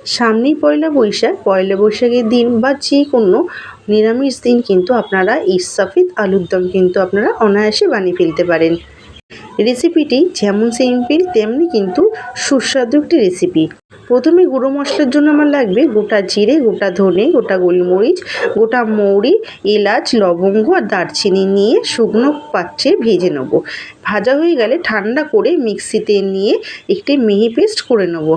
সামনেই পয়লা বৈশাখের দিন বা যে কোনো নিরামিষ দিন কিন্তু আপনারা এই সফেদ আলুর দম কিন্তু আপনারা অনায়াসে বানিয়ে ফেলতে পারেন। রেসিপিটি যেমন সিম্পল তেমনি কিন্তু সুস্বাদু একটি রেসিপি। প্রথমে গুঁড়ো মশলার জন্য আমার লাগবে গোটা জিরে, গোটা ধনে, গোটা গোলমরিচ, গোটা মৌরি, এলাচ, লবঙ্গ আর দারচিনি নিয়ে শুকনো পাত্রে ভেজে নেব। ভাজা হয়ে গেলে ঠান্ডা করে মিক্সিতে নিয়ে একটি মিহি পেস্ট করে নেব।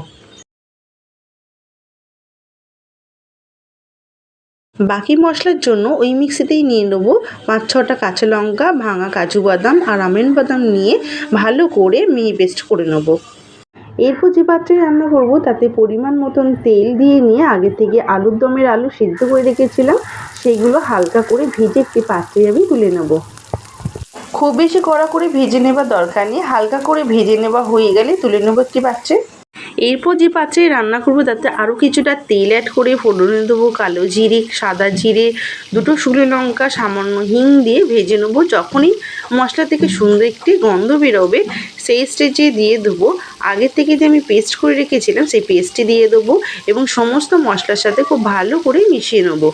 বাকি মশলার জন্য ওই মিক্সিতেই নিয়ে নেবো 5-6টা কাঁচা লঙ্কা, ভাঙা কাজু বাদাম আর আমন্ড বাদাম নিয়ে ভালো করে মিহি পেস্ট করে নেব। এরপর যে পাত্রে রান্না করব তাতে পরিমাণ মতন তেল দিয়ে নিয়ে আগে থেকে আলুর দমের আলু সিদ্ধ করে রেখেছিলাম সেইগুলো হালকা করে ভেজে একটি পাত্রে আমি তুলে নেব। খুব বেশি কড়া করে ভেজে নেবার দরকার নেই, হালকা করে ভেজে নেওয়া হয়ে গেলে তুলে নেব একটি পাত্রে। এরপর যে পাত্রে রান্না করব তাতে আরও কিছুটা তেল অ্যাড করে ফোড়নে দেবো কালো জিরে, সাদা জিরে, 2টো শুকনো লঙ্কা, সামান্য হিং দিয়ে ভেজে নেবো। যখনই মশলা থেকে সুন্দর একটি গন্ধ বেরোবে সেই স্টেজে দিয়ে দেবো আগে থেকে যে আমি পেস্ট করে রেখেছিলাম সেই পেস্টটি দিয়ে দেবো এবং সমস্ত মশলার সাথে খুব ভালো করে মিশিয়ে নেবো।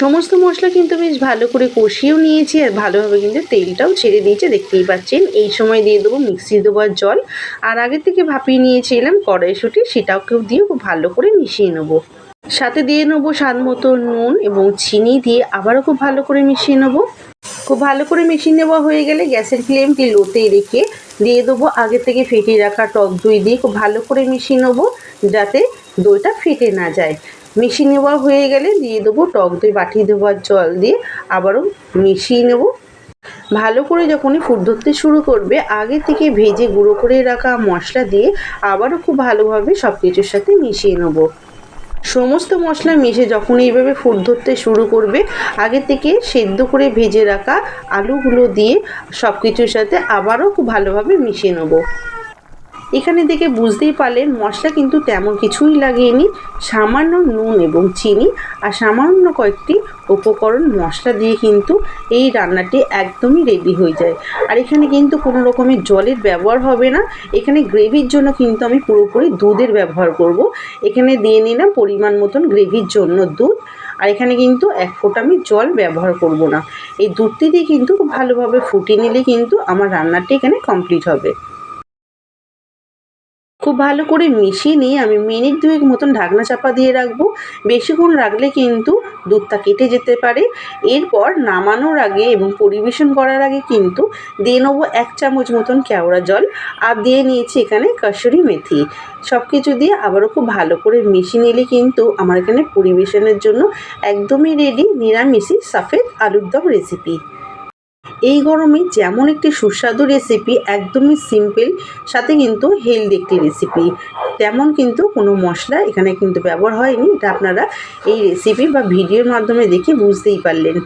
সমস্ত মশলা কিন্তু বেশ ভালো করে কষিয়েও নিয়েছি আর ভালোভাবে কিন্তু তেলটাও ছেড়ে দিয়েছে, দেখতেই পাচ্ছেন। এই সময় দিয়ে দেবো মিক্সি দেওয়ার জল আর আগে থেকে ভাপিয়ে নিয়েছিলাম কড়াইশুঁটি, সেটাকেও দিয়ে খুব ভালো করে মিশিয়ে নেবো। সাথে দিয়ে নেবো স্বাদ মতো নুন এবং চিনি দিয়ে আবারও খুব ভালো করে মিশিয়ে নেবো। খুব ভালো করে মিশিয়ে নেওয়া হয়ে গেলে গ্যাসের ফ্লেমটি লোতে রেখে দিয়ে দেবো আগে থেকে ফেটিয়ে রাখা টক দই দিয়ে খুব ভালো করে মিশিয়ে নেবো যাতে দইটা ফেটে না যায়। মিশিয়ে নেওয়া হয়ে গেলে দিয়ে দেবো টক দই বাটি দেওয়ার জল দিয়ে আবারও মিশিয়ে নেব। ভালো করে যখনই ফুট ধরতে শুরু করবে আগে থেকে ভেজে গুঁড়ো করে রাখা মশলা দিয়ে আবারও খুব ভালোভাবে সব কিছুর সাথে মিশিয়ে নেব। সমস্ত মশলা মিশে যখন এইভাবে ফুট ধরতে শুরু করবে আগে থেকে সেদ্ধ করে ভেজে রাখা আলুগুলো দিয়ে সব কিছুর সাথে আবারও খুব ভালোভাবে মিশিয়ে নেব। এখানে দেখে বুঝতেই পারলেন মশলা কিন্তু তেমন কিছুই লাগেনি, সামান্য নুন এবং চিনি আর সামান্য কয়েকটি উপকরণ মশলা দিয়ে কিন্তু এই রান্নাটি একদমই রেডি হয়ে যায়। আর এখানে কিন্তু কোনো রকমের জলের ব্যবহার হবে না, এখানে গ্রেভির জন্য কিন্তু আমি পুরোপুরি দুধের ব্যবহার করব। এখানে দিয়ে নিলাম পরিমাণ মতন গ্রেভির জন্য দুধ, আর এখানে কিন্তু এক ফোঁটা আমি জল ব্যবহার করব না। এই দুধটি দিয়ে কিন্তু ভালোভাবে ফুটিয়ে নিলে কিন্তু আমার রান্নাটি এখানে কমপ্লিট হবে। খুব ভালো করে মিশিয়ে নিয়ে আমি মিনিট 2 মতন ঢাকনা চাপা দিয়ে রাখবো। বেশিক্ষণ রাখলে কিন্তু দুধটা কেটে যেতে পারে। এরপর নামানোর আগে এবং পরিবেশন করার আগে কিন্তু দিয়ে নেবো 1 চামচ মতন কেওড়া জল আর দিয়ে নিয়েছি এখানে কসুরি মেথি। সব কিছু দিয়ে আবারও খুব ভালো করে মিশিয়ে নিলে কিন্তু আমার এখানে পরিবেশনের জন্য একদমই রেডি নিরামিষি সফেদ আলুর দম রেসিপি। এই গরমে যেমন একটি সুস্বাদু রেসিপি, একদমই সিম্পল, সাথে কিন্তু হেলদি একটি রেসিপি, তেমন কিন্তু কোনো মশলা এখানে কিন্তু ব্যবহার হয়নি। এটা আপনারা এই রেসিপি বা ভিডিওর মাধ্যমে দেখে বুঝতেই পারলেন।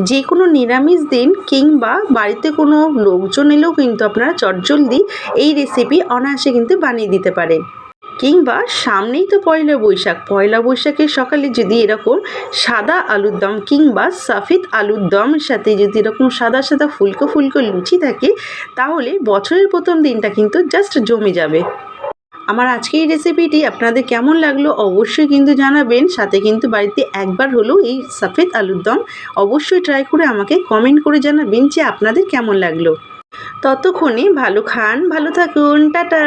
যে কোনো নিরামিষ দিন কিংবা বাড়িতে কোনো লোকজন এলেও কিন্তু আপনারা চটজলদি এই রেসিপি অনায়াসে কিন্তু বানিয়ে দিতে পারেন। কিংবা সামনেই তো পয়লা বৈশাখের সকালে যদি এরকম সাদা আলুর দম কিংবা সফেদ আলুর দমের সাথে যদি এরকম সাদা সাদা ফুলকো ফুলকো লুচি থাকে তাহলে বছরের প্রথম দিনটা কিন্তু জাস্ট জমে যাবে। আমার আজকের এই রেসিপিটি আপনাদের কেমন লাগলো অবশ্যই কিন্তু জানাবেন, সাথে কিন্তু বাড়িতে একবার হলেও এই সফেদ আলুর দম অবশ্যই ট্রাই করে আমাকে কমেন্ট করে জানাবেন যে আপনাদের কেমন লাগলো। ততক্ষণে ভালো খান, ভালো থাকুন, টাটা।